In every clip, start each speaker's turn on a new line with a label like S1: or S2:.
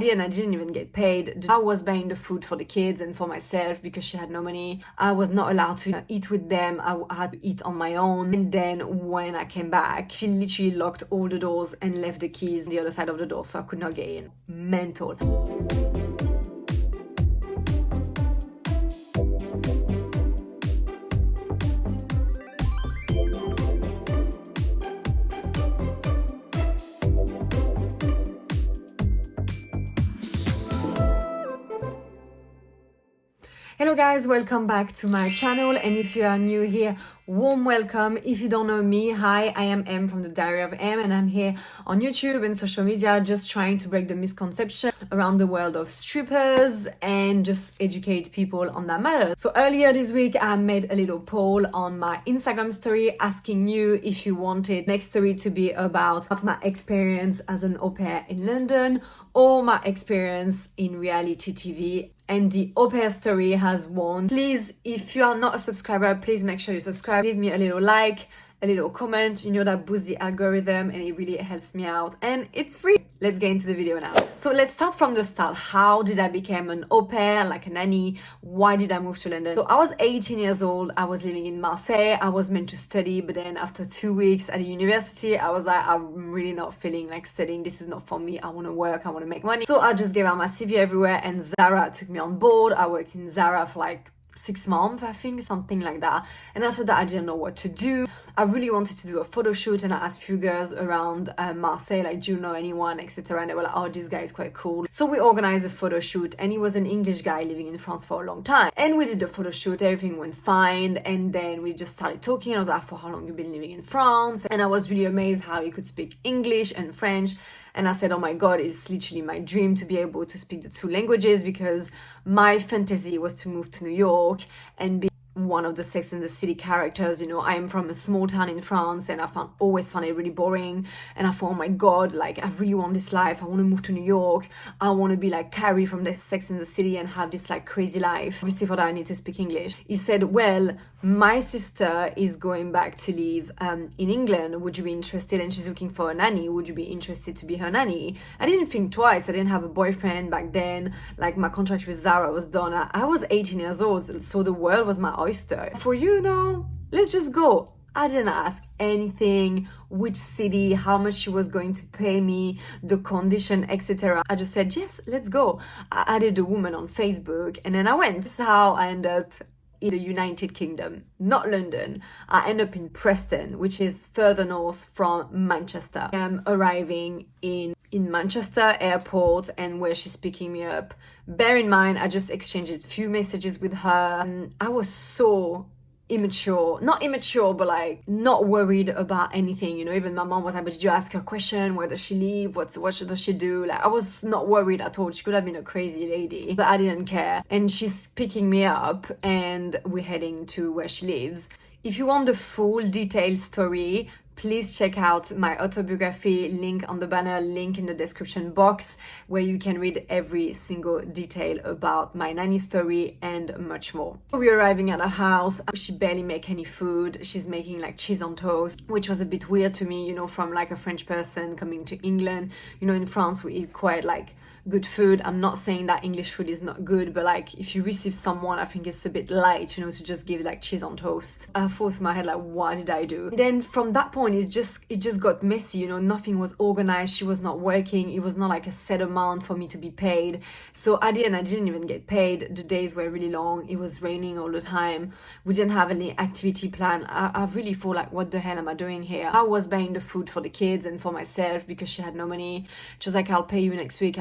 S1: And I didn't even get paid. I was buying the food for the kids and for myself because she had no money. I was not allowed to eat with them. I had to eat on my own. And then when I came back, she literally locked all the doors and left the keys on the other side of the door, so I could not get in. Mental. Hello guys, welcome back to my channel, and if you are new here, warm welcome. If you don't know me, hi, I am Em from the Diary of Em, and I'm here on YouTube and social media just trying to break the misconception around the world of strippers and just educate people on that matter. So earlier this week I made a little poll on my Instagram story asking you if you wanted next story to be about my experience as an au pair in London or my experience in reality TV. And the Aupair story has won. Please, if you are not a subscriber, please make sure you subscribe. Leave me a little like, a little comment. You know that boosts the algorithm and it really helps me out. And it's free. Let's get into the video now. So let's start from the start. How did I become an au pair, like a nanny? Why did I move to London? So I was 18 years old. I was living in Marseille. I was meant to study, but then after 2 weeks at the university, I was like, I'm really not feeling like studying. This is not for me. I want to work. I want to make money. So I just gave out my CV everywhere, and Zara took me on board. I worked in Zara for like 6 months, I think, something like that. And after that, I didn't know what to do. I really wanted to do a photo shoot, and I asked a few girls around Marseille, like, do you know anyone, etc. And they were like, oh, this guy is quite cool. So we organized a photo shoot, and he was an English guy living in France for a long time. And we did the photo shoot, everything went fine. And then we just started talking. I was like, for how long you been living in France? And I was really amazed how he could speak English and French. And I said, oh my God, it's literally my dream to be able to speak the 2 languages, because my fantasy was to move to New York and be one of the Sex and the City characters. You know, I am from a small town in France, and always found it really boring. And I thought, oh my God, like, I really want this life. I want to move to New York. I want to be like Carrie from the Sex and the City and have this like crazy life. Obviously for that I need to speak English. He said, well, my sister is going back to live in England. Would you be interested? And she's looking for a nanny. Would you be interested to be her nanny? I didn't think twice. I didn't have a boyfriend back then. Like, my contract with Zara was done. I was 18 years old, so the world was my oyster. For you, no, let's just go. I didn't ask anything, which city, how much she was going to pay me, the condition, etc. I just said, yes, let's go. I added a woman on Facebook, and then I went. This is how I ended up in the United Kingdom, not London. I end up in Preston, which is further north from Manchester. I'm arriving in Manchester airport, and where she's picking me up. Bear in mind, I just exchanged a few messages with her. I was so not immature, but like not worried about anything, you know. Even my mom was like, but did you ask her a question? Where does she live? What does she do? Like, I was not worried at all. She could have been a crazy lady, but I didn't care. And she's picking me up, and we're heading to where she lives. If you want the full detailed story, please check out my autobiography, link on the banner, link in the description box, where you can read every single detail about my nanny story and much more. We're arriving at her house. She barely makes any food. She's making like cheese on toast, which was a bit weird to me, you know, from like a French person coming to England. You know, in France we eat quite like good food. I'm not saying that English food is not good, but like if you receive someone, I think it's a bit light, you know, to just give like cheese on toast. I thought in my head, like, what did I do? And then from that point, it just got messy, you know. Nothing was organized. She was not working. It was not like a set amount for me to be paid. So at the end, I didn't even get paid. The days were really long. It was raining all the time. We didn't have any activity plan. I really thought, like, what the hell am I doing here? I was buying the food for the kids and for myself because she had no money. She was like, I'll pay you next week.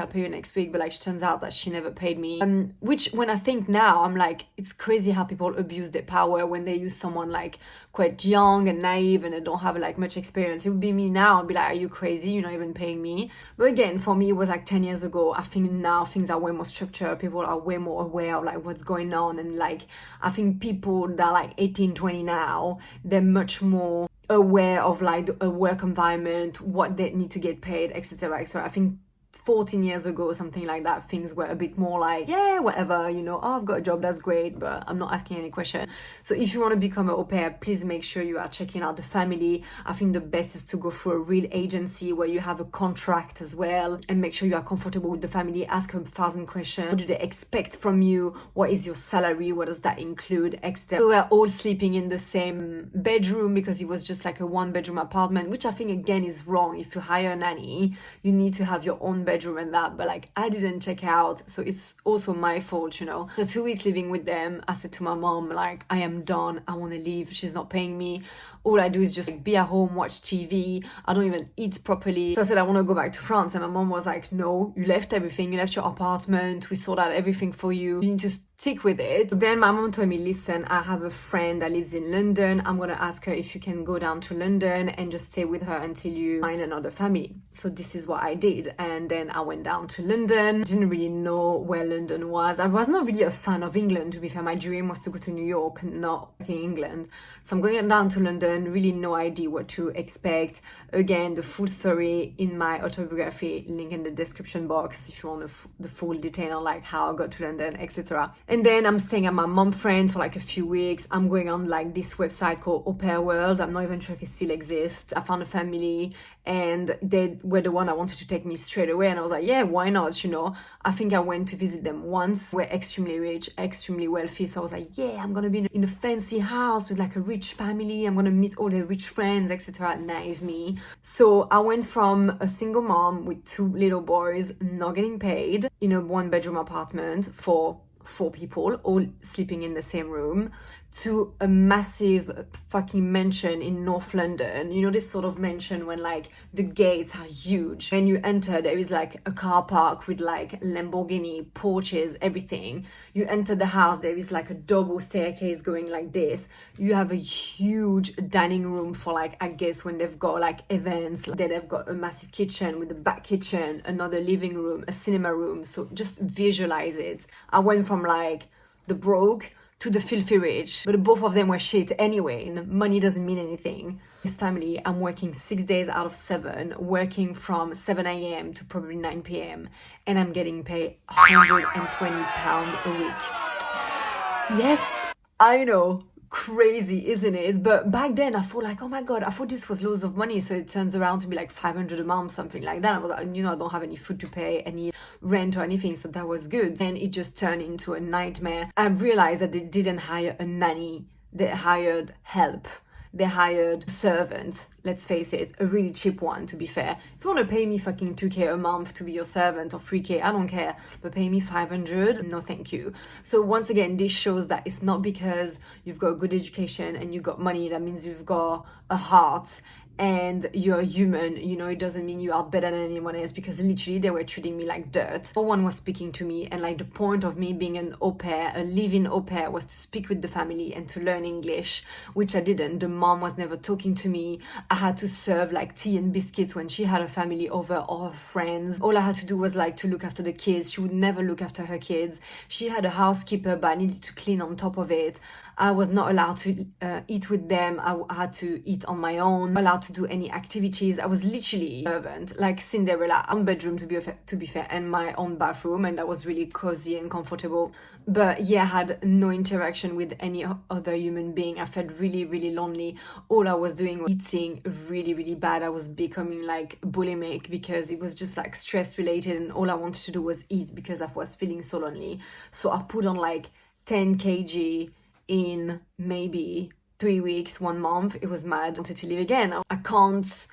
S1: But like, it turns out that she never paid me. Which, when I think now, I'm like, it's crazy how people abuse their power when they use someone like quite young and naive and they don't have like much experience. It would be me now. I'd be like, are you crazy? You're not even paying me. But again, for me, it was like 10 years ago. I think now things are way more structured. People are way more aware of like what's going on. And like, I think people that are like 18, 20 now, they're much more aware of like a work environment, what they need to get paid, etc. I think 14 years ago, something like that, things were a bit more like, yeah, whatever, you know, oh, I've got a job, that's great, but I'm not asking any question. So if you want to become an au pair, please make sure you are checking out the family. I think the best is to go through a real agency where you have a contract as well, and make sure you are comfortable with the family. Ask 1,000 questions. What do they expect from you? What is your salary? What does that include? Etc. So we're all sleeping in the same bedroom because it was just like a 1-bedroom apartment, which I think again is wrong. If you hire a nanny, you need to have your own bedroom and that, but like I didn't check out, so it's also my fault, you know. So 2 weeks living with them, I said to my mom, like, I am done, I want to leave, she's not paying me, all I do is just like, be at home, watch TV, I don't even eat properly. So I said I want to go back to France, and my mom was like, no, you left everything, you left your apartment, we sorted out everything for you, you need to stick with it. So then my mom told me, listen, I have a friend that lives in London, I'm gonna ask her if you can go down to London and just stay with her until you find another family. So this is what I did, and then I went down to London. Didn't really know where London was. I was not really a fan of England, to be fair. My dream was to go to New York, not in England. So I'm going down to London, really no idea what to expect. Again, the full story in my autobiography, link in the description box if you want the full detail on like how I got to London, etc. And then I'm staying at my mom's friend for like a few weeks. I'm going on like this website called Aupair World. I'm not even sure if it still exists. I found a family and they were the one that wanted to take me straight away. And I was like, yeah, why not? You know, I think I went to visit them once. We're extremely rich, extremely wealthy. So I was like, yeah, I'm going to be in a fancy house with like a rich family. I'm going to meet all their rich friends, etc. Naive me. So I went from a single mom with 2 little boys, not getting paid, in a 1-bedroom apartment for 4 people, all sleeping in the same room, to a massive fucking mansion in North London. You know, this sort of mansion when like the gates are huge. When you enter, there is like a car park with like Lamborghini, porches, everything. You enter the house, there is like a double staircase going like this. You have a huge dining room for like, I guess when they've got like events. Then they've got a massive kitchen with a back kitchen, another living room, a cinema room. So just visualize it. I went from like the broke to the filthy rich, but both of them were shit anyway, and money doesn't mean anything. This family, I'm working 6 days out of 7, working from 7 a.m. to probably 9 p.m, and I'm getting paid £120 a week. Yes, I know, crazy, isn't it? But back then I thought like, oh my god, I thought this was loads of money, so it turns around to be like 500 a month, something like that. I was like, you know, I don't have any food to pay, any rent or anything, so that was good. And it just turned into a nightmare. I realized that they didn't hire a nanny, they hired help. They hired a servant, let's face it, a really cheap one, to be fair. If you want to pay me fucking 2k a month to be your servant, or 3k, I don't care, but pay me 500, no thank you. So once again, this shows that it's not because you've got a good education and you got money, that means you've got a heart and you're human. You know, it doesn't mean you are better than anyone else, because literally they were treating me like dirt. No one was speaking to me, and like the point of me being an au pair, a live-in au pair, was to speak with the family and to learn English, which I didn't. The mom was never talking to me. I had to serve like tea and biscuits when she had a family over, or her friends. All I had to do was like to look after the kids. She would never look after her kids. She had a housekeeper, but I needed to clean on top of it. I was not allowed to eat with them. I had to eat on my own. Not allowed to do any activities. I was literally servant, like Cinderella. Own bedroom, to be fair, and my own bathroom, and that was really cozy and comfortable. But yeah, I had no interaction with any other human being. I felt really, really lonely. All I was doing was eating really, really bad. I was becoming like bulimic because it was just like stress related, and all I wanted to do was eat because I was feeling so lonely. So I put on like 10 kg in maybe 3 weeks, 1 month. It was mad. I wanted to leave again. I can't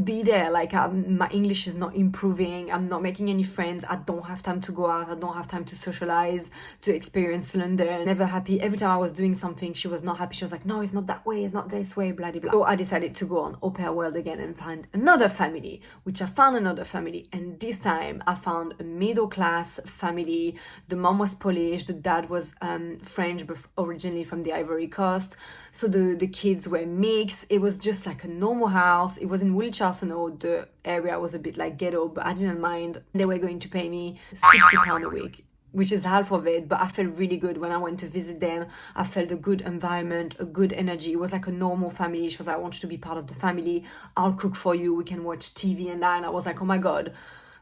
S1: be there. Like my English is not improving. I'm not making any friends. I don't have time to go out. I don't have time to socialize, to experience London. Never happy. Every time I was doing something, she was not happy. She was like, no, it's not that way. It's not this way, blah, blah, blah. So I decided to go on Aupair World again and find another family, which I found another family. And this time I found a middle class family. The mom was Polish. The dad was French, but originally from the Ivory Coast. So the kids were mixed. It was just like a normal house. It was in Wiltshire. So no, the area was a bit like ghetto, but I didn't mind. They were going to pay me £60 a week, which is half of it, but I felt really good when I went to visit them. I felt a good environment, a good energy. It was like a normal family. She was like, I want you to be part of the family. I'll cook for you. We can watch TV and that. And I was like, oh my God,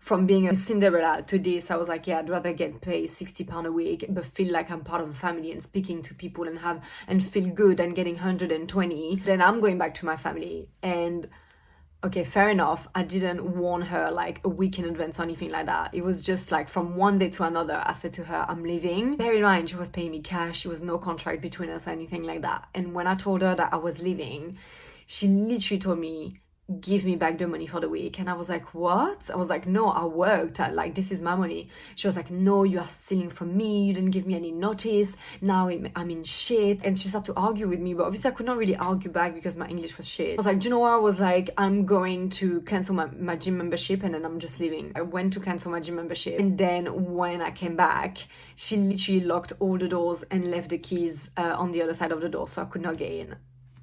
S1: from being a Cinderella to this, I was like, yeah, I'd rather get paid £60 a week, but feel like I'm part of a family and speaking to people and feel good and getting 120. Then I'm going back to my family. And okay, fair enough. I didn't warn her like a week in advance or anything like that. It was just like from one day to another, I said to her, I'm leaving. Bear in mind, she was paying me cash. There was no contract between us or anything like that. And when I told her that I was leaving, she literally told me, give me back the money for the week. And I was like, what? I was like, no, I worked. Like, this is my money. She was like, no, you are stealing from me. You didn't give me any notice. Now I'm in shit. And she started to argue with me, but obviously I could not really argue back because my English was shit. I was like, do you know what? I was like, I'm going to cancel my gym membership and then I'm just leaving. I went to cancel my gym membership. And then when I came back, she literally locked all the doors and left the keys on the other side of the door, so I could not get in.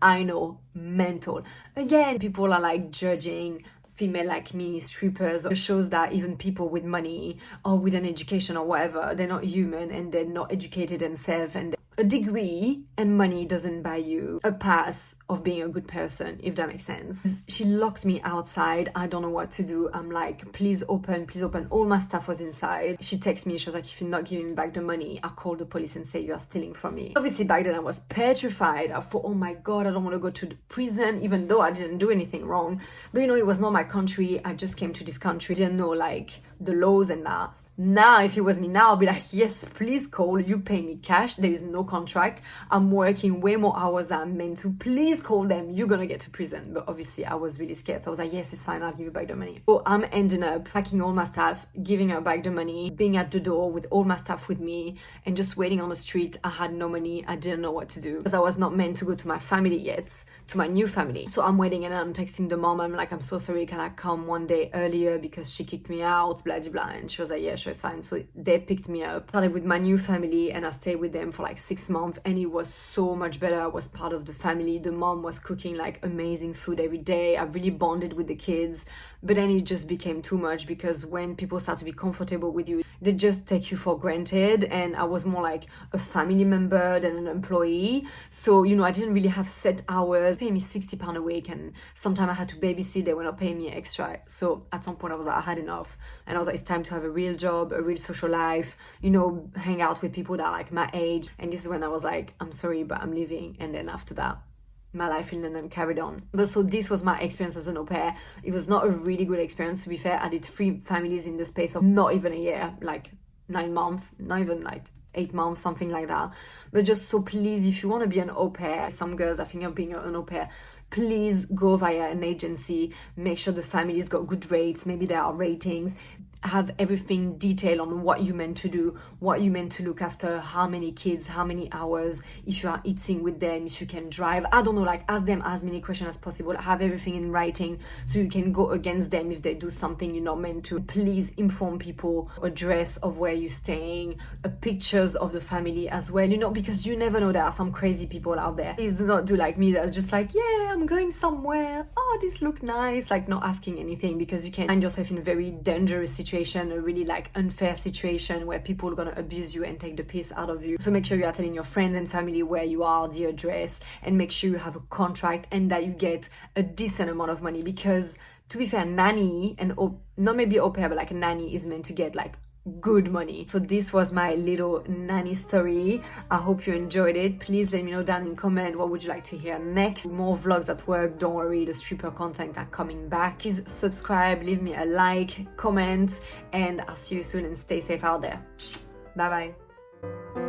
S1: I know, mental. Again, people are like judging female like me, strippers. It shows that even people with money or with an education or whatever, they're not human and they're not educated themselves. And a degree and money doesn't buy you a pass of being a good person, if that makes sense. She locked me outside. I don't know what to do. I'm like, please open, please open. All my stuff was inside. She texted me. She was like, if you're not giving me back the money, I'll call the police and say you are stealing from me. Obviously, back then I was petrified. I thought, oh my God, I don't want to go to the prison, even though I didn't do anything wrong. But you know, it was not my country. I just came to this country. Didn't know like the laws and that. Now, if it was me now, I'd be like, yes, please call. You pay me cash. There is no contract. I'm working way more hours than I'm meant to. Please call them. You're going to get to prison. But obviously, I was really scared. So I was like, yes, it's fine. I'll give you back the money. So I'm ending up packing all my stuff, giving her back the money, being at the door with all my stuff with me, and just waiting on the street. I had no money. I didn't know what to do because I was not meant to go to my family yet, to my new family. So I'm waiting and I'm texting the mom. I'm like, I'm so sorry. Can I come one day earlier because she kicked me out, blah, blah, blah. And she was like, yeah, sure, it's fine. So they picked me up, started with my new family, and I stayed with them for like 6 months, and it was so much better. I was part of the family. The mom was cooking like amazing food every day. I really bonded with the kids, but then it just became too much because when people start to be comfortable with you, they just take you for granted. And I was more like a family member than an employee. So, you know, I didn't really have set hours. They pay me £60 a week, and sometimes I had to babysit. They were not paying me extra. So at some point I was like, I had enough. And I was like, it's time to have a real job, a real social life, you know, hang out with people that are like my age. And this is when I was like, I'm sorry, but I'm leaving. And then after that, my life in London carried on. But so this was my experience as an au pair. It was not a really good experience, to be fair. I did 3 families in the space of not even a year, like 9 months, not even like 8 months, something like that. But just so please, if you want to be an au pair, some girls I think of being an au pair, please go via an agency. Make sure the family's got good rates. Maybe there are ratings. Have everything detailed on what you meant to do, what you meant to look after, how many kids, how many hours, if you are eating with them, if you can drive. I don't know, like ask them as many questions as possible. Have everything in writing so you can go against them if they do something you're not meant to. Please inform people, address of where you're staying, pictures of the family as well, you know, because you never know, there are some crazy people out there. Please do not do like me, that's just like, yeah, I'm going somewhere, oh, this look nice, like not asking anything, because you can find yourself in a very dangerous situation, a really like unfair situation where people are gonna abuse you and take the piss out of you. So make sure you are telling your friends and family where you are, the address, and make sure you have a contract and that you get a decent amount of money, because to be fair, nanny and not maybe au pair, but like a nanny is meant to get like good money. So this was my little nanny story. I hope you enjoyed it. Please let me know down in comment what would you like to hear next. More vlogs at work. Don't worry, the stripper content are coming back. Please subscribe, leave me a like, comment, and I'll see you soon, and stay safe out there. Bye bye.